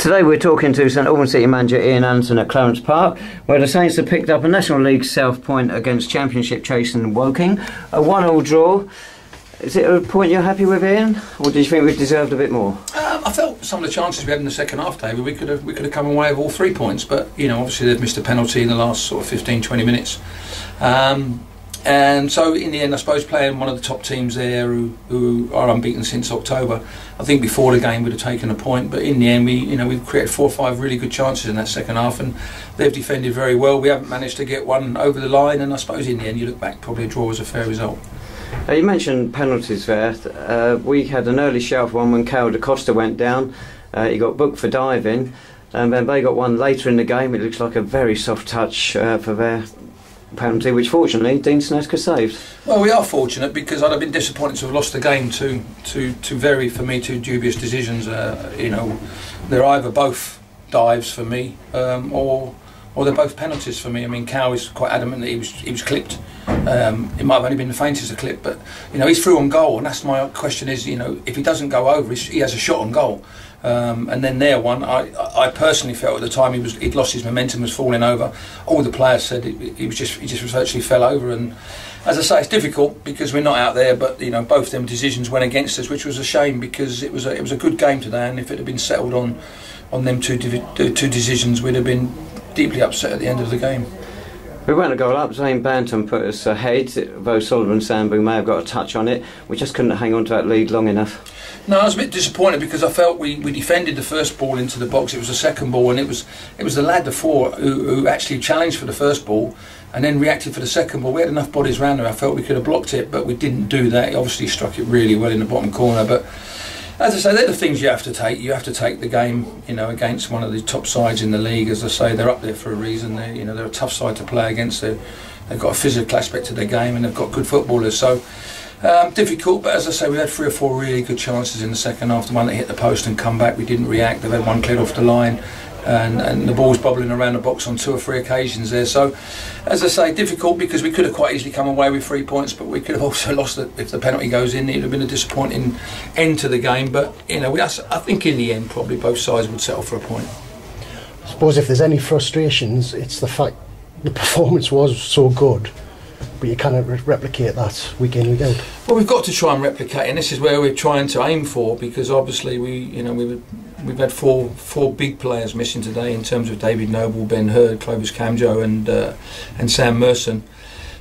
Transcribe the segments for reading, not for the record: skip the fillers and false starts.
Today we're talking to St Albans City manager Ian Allinson at Clarence Park, where the Saints have picked up a National League South point against Championship chasing Woking. A 1-1 draw. Is it a point you're happy with, Ian, or do you think we deserved a bit more? I felt some of the chances we had in the second half, David, we could have come away with all 3 points, but you know, obviously they've missed a penalty in the last sort of 15-20 minutes. And so in the end, I suppose playing one of the top teams there who are unbeaten since October, I think before the game we'd have taken a point, but in the end we've created 4 or 5 really good chances in that second half, and they've defended very well. We haven't managed to get one over the line, and I suppose in the end you look back, probably a draw was a fair result. You mentioned penalties there. We had an early shout for one when Cal da Costa went down. He got booked for diving, and then they got one later in the game. It looks like a very soft touch for their penalty, which fortunately Dean Snedeker saved. Well, we are fortunate because I'd have been disappointed to have lost the game to very, for me, 2 dubious decisions. You know, they're either both dives for me, or they're both penalties for me. I mean, Cal is quite adamant that he was clipped. It might have only been the faintest of clip, but you know, he's through on goal, and that's my question is, you know, if he doesn't go over, he has a shot on goal. And then there one, I personally felt at the time he'd lost his momentum, was falling over. All the players said he just virtually fell over, and as I say, it's difficult because we're not out there, but you know, both them decisions went against us, which was a shame because it was a good game today, and if it had been settled on them two decisions, we'd have been deeply upset at the end of the game. We went a goal up. Zane Bantam put us ahead, though Sullivan Sambu may have got a touch on it. We just couldn't hang on to that lead long enough. No, I was a bit disappointed because I felt we defended the first ball into the box. It was the second ball, and it was the lad before who actually challenged for the first ball and then reacted for the second ball. We had enough bodies round there. I felt we could have blocked it, but we didn't do that. He obviously struck it really well in the bottom corner, but as I say, they're the things you have to take. You have to take the game, you know, against one of the top sides in the league. As I say, they're up there for a reason. They're a tough side to play against. They've got a physical aspect to their game, and they've got good footballers. So difficult, but as I say, we had 3 or 4 really good chances in the second half. The one that hit the post and come back, we didn't react. They've had one cleared off the line, and the ball's bobbling around the box on 2 or 3 occasions there. So, as I say, difficult because we could have quite easily come away with 3 points, but we could have also lost it if the penalty goes in. It would have been a disappointing end to the game, but you know, I think in the end probably both sides would settle for a point. I suppose if there's any frustrations, it's the fact the performance was so good, but you cannot replicate that week in, week out. Well, we've got to try and replicate, and this is where we're trying to aim for, because obviously we've had four big players missing today in terms of David Noble, Ben Hurd, Clovis Camjo and Sam Merson.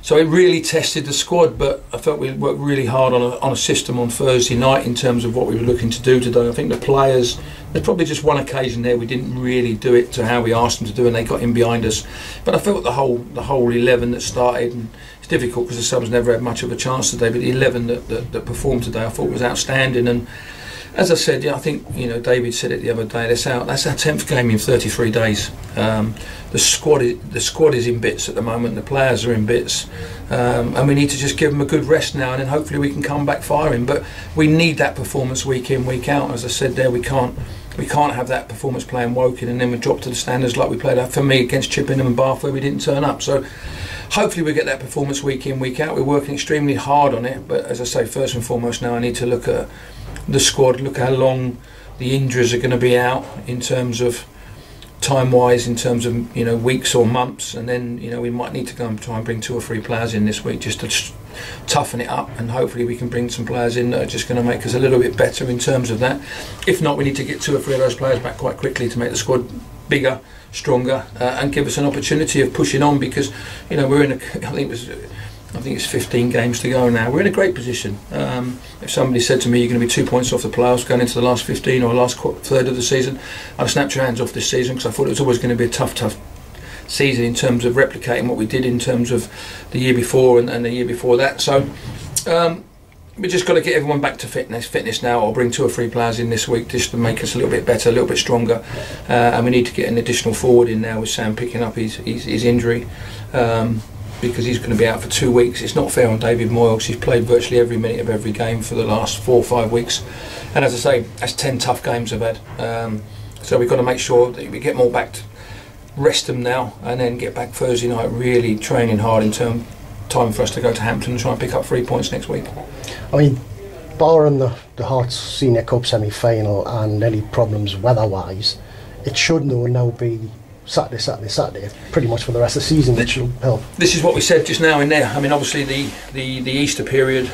So it really tested the squad, but I felt we worked really hard on a system on Thursday night in terms of what we were looking to do today. I think the players, there's probably just one occasion there we didn't really do it to how we asked them to do, and they got in behind us. But I felt the whole 11 that started, and it's difficult because the subs never had much of a chance today, but the 11 that performed today I thought was outstanding. And as I said, I think, you know, David said it the other day, that's our 10th game in 33 days. The squad is in bits at the moment, the players are in bits, and we need to just give them a good rest now, and then hopefully we can come back firing. But we need that performance week in, week out. As I said there, we can't have that performance playing Woking and then we drop to the standards like we played out, for me, against Chippenham and Bath, where we didn't turn up. So hopefully we get that performance week in, week out. We're working extremely hard on it, but as I say, first and foremost now I need to look at the squad, look how long the injuries are going to be out in terms of time-wise, in terms of, you know, weeks or months, and then, you know, we might need to go and try and bring 2 or 3 players in this week just to toughen it up, and hopefully we can bring some players in that are just going to make us a little bit better in terms of that. If not, we need to get 2 or 3 of those players back quite quickly to make the squad bigger, stronger, and give us an opportunity of pushing on, because, you know, we're in I think it's 15 games to go now. We're in a great position. If somebody said to me, you're going to be 2 points off the playoffs going into the last 15 or last third of the season, I'd snap your hands off this season, because I thought it was always going to be a tough season in terms of replicating what we did in terms of the year before and the year before that. So we just got to get everyone back to fitness now. I'll bring 2 or 3 players in this week just to make us a little bit better, a little bit stronger, and we need to get an additional forward in now with Sam picking up his injury. Because he's going to be out for 2 weeks. It's not fair on David Moyles. He's played virtually every minute of every game for the last 4 or 5 weeks, and as I say, that's 10 tough games I've had. So we've got to make sure that we get more back, rest them now, and then get back Thursday night really training hard in time for us to go to Hampton and try and pick up 3 points next week. I mean, barring the Herts Senior Cup semi-final and any problems weather-wise, it should now be Saturday, pretty much for the rest of the season, which will help. This is what we said just now in there. I mean, obviously the Easter period,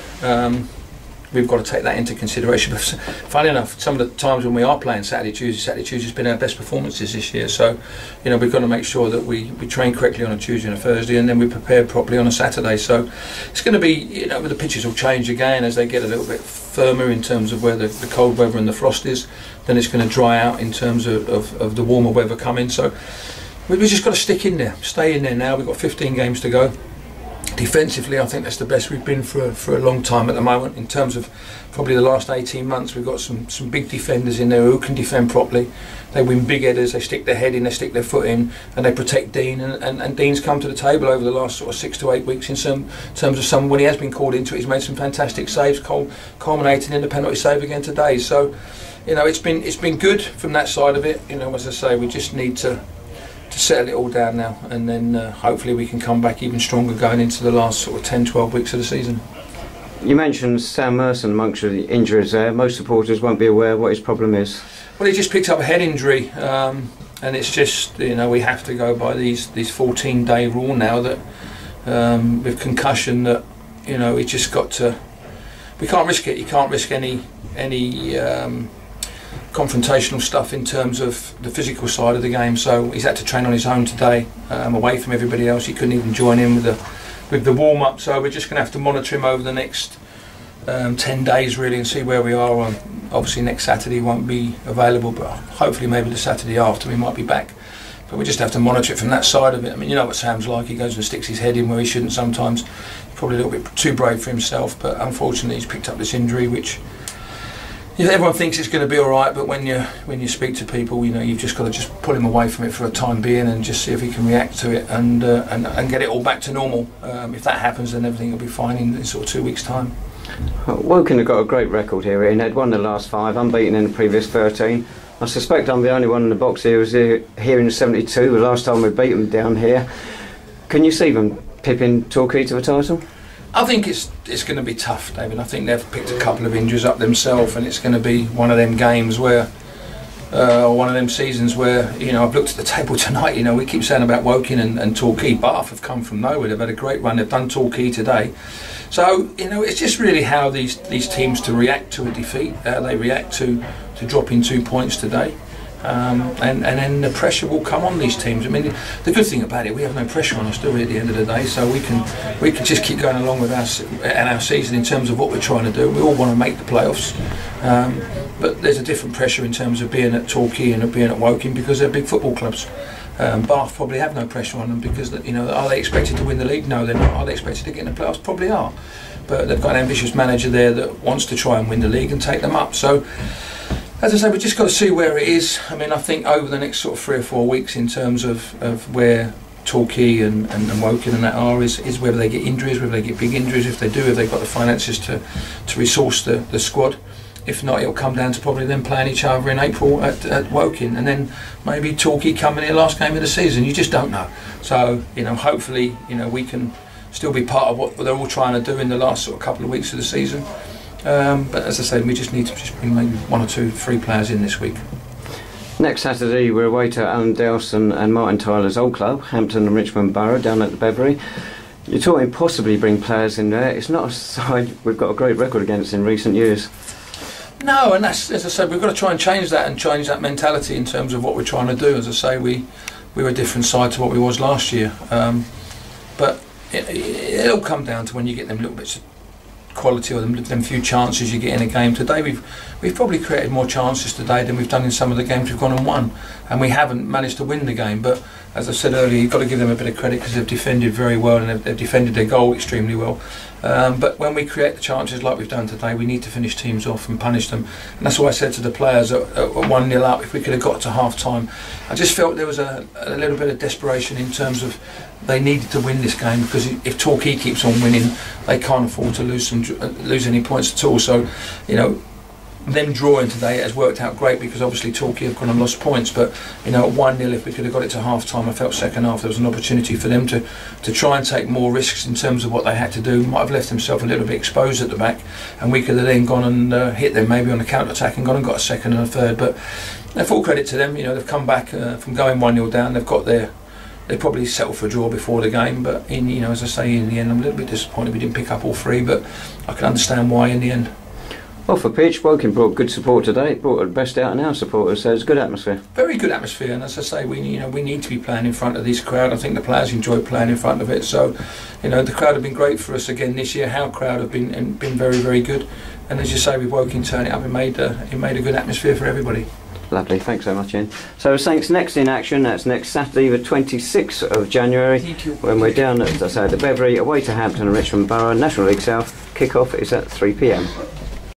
we've got to take that into consideration. But funny enough, some of the times when we are playing Saturday, Tuesday's been our best performances this year. So, you know, we've got to make sure that we train correctly on a Tuesday and a Thursday, and then we prepare properly on a Saturday. So it's going to be, you know, the pitches will change again as they get a little bit firmer in terms of where the cold weather and the frost is. Then it's going to dry out in terms of the warmer weather coming. So we've just got to stick in there, stay in there now. We've got 15 games to go. Defensively, I think that's the best we've been for a long time at the moment. In terms of probably the last 18 months, we've got some big defenders in there who can defend properly. They win big headers, they stick their head in, they stick their foot in, and they protect Dean. And Dean's come to the table over the last sort of 6 to 8 weeks in terms of when he has been called into it, he's made some fantastic saves, culminating in the penalty save again today. So, you know, it's been good from that side of it. You know, as I say, we just need to settle it all down now, and then hopefully we can come back even stronger going into the last sort of 10-12 weeks of the season. You mentioned Sam Merson amongst the injuries there. Most supporters won't be aware what his problem is. Well, he just picked up a head injury, and it's just, you know, we have to go by these 14-day rule now that with concussion, that, you know, we just got to, we can't risk it. You can't risk any confrontational stuff in terms of the physical side of the game. So he's had to train on his own today, away from everybody else. He couldn't even join in with the warm up. So we're just going to have to monitor him over the next 10 days really, and see where we are. Obviously next Saturday he won't be available, but hopefully maybe the Saturday after we might be back. But we just have to monitor it from that side of it. I mean, you know what Sam's like. He goes and sticks his head in where he shouldn't sometimes. He's probably a little bit too brave for himself, but unfortunately he's picked up this injury, which, you know, everyone thinks it's going to be all right, but when you speak to people, you know, you've just got to just pull him away from it for a time being and just see if he can react to it and get it all back to normal. If that happens, then everything will be fine in sort of 2 weeks' time. Woking have got a great record here, Ian. They'd won the last 5, unbeaten in the previous 13. I suspect I'm the only one in the box here who's here in the 72, the last time we beat them down here. Can you see them pipping Torquay to the title? I think it's going to be tough, David. I think they've picked a couple of injuries up themselves, and it's going to be one of them games where, or one of them seasons where, you know, I've looked at the table tonight. You know, we keep saying about Woking and Torquay. Bath have come from nowhere. They've had a great run. They've done Torquay today. So, you know, it's just really how these teams to react to a defeat. They react to dropping 2 points today. And then the pressure will come on these teams. I mean, the good thing about it, we have no pressure on us, do we, at the end of the day? So we can just keep going along with our season in terms of what we're trying to do. We all want to make the playoffs, but there's a different pressure in terms of being at Torquay and being at Woking because they're big football clubs. Bath probably have no pressure on them because, you know, are they expected to win the league? No, they're not. Are they expected to get in the playoffs? Probably are. But they've got an ambitious manager there that wants to try and win the league and take them up. So, as I say, we've just got to see where it is. I mean, I think over the next sort of 3 or 4 weeks, in terms of where Torquay and Woking and that are, is whether they get injuries, whether they get big injuries. If they do, if they've got the finances to resource the squad. If not, it'll come down to probably them playing each other in April at Woking, and then maybe Torquay coming in last game of the season. You just don't know. So, you know, hopefully, you know, we can still be part of what they're all trying to do in the last sort of couple of weeks of the season. But as I say, we just need to just bring maybe 1 or 2, 3 players in this week. Next Saturday we're away to Allinson and Martin Tyler's old club, Hampton and Richmond Borough, down at the Beverley. You're talking possibly bring players in there. It's not a side we've got a great record against in recent years. No, and that's, as I said, we've got to try and change that and change that mentality in terms of what we're trying to do. As I say, we were a different side to what we was last year. But it'll come down to when you get them little bits of quality or them few chances you get in a game. Today we've probably created more chances today than we've done in some of the games we've gone and won, and we haven't managed to win the game. But as I said earlier, you've got to give them a bit of credit because they've defended very well and they've defended their goal extremely well. But when we create the chances like we've done today, we need to finish teams off and punish them. And that's why I said to the players at 1-0 up, if we could have got to half time, I just felt there was a little bit of desperation in terms of they needed to win this game, because if Torquay keeps on winning, they can't afford to lose any points at all. So, you know, them drawing today has worked out great, because obviously Torquay have gone and lost points, but you know, at 1-0, if we could have got it to half time, I felt second half there was an opportunity for them to try and take more risks in terms of what they had to do. Might have left themselves a little bit exposed at the back, and we could have then gone and hit them maybe on the counter attack and gone and got a second and a third. But full credit to them, you know, they've come back from going 1-0 down. They probably settled for a draw before the game, but you know, as I say, in the end, I'm a little bit disappointed we didn't pick up all three, but I can understand why in the end. Off the pitch, Woking brought good support today. It brought the best out in our supporters, so it's a good atmosphere. Very good atmosphere, and as I say, we need to be playing in front of this crowd. I think the players enjoy playing in front of it. So, you know, the crowd have been great for us again this year. Our crowd have been very, very good, and as you say, with Woking turn it up, it made a good atmosphere for everybody. Lovely, thanks so much, Ian. So Saints next in action, that's next Saturday the 26th of January, when we're down at, as I say, the Beverley, away to Hampton and Richmond Borough, National League South. Kick-off is at 3 p.m.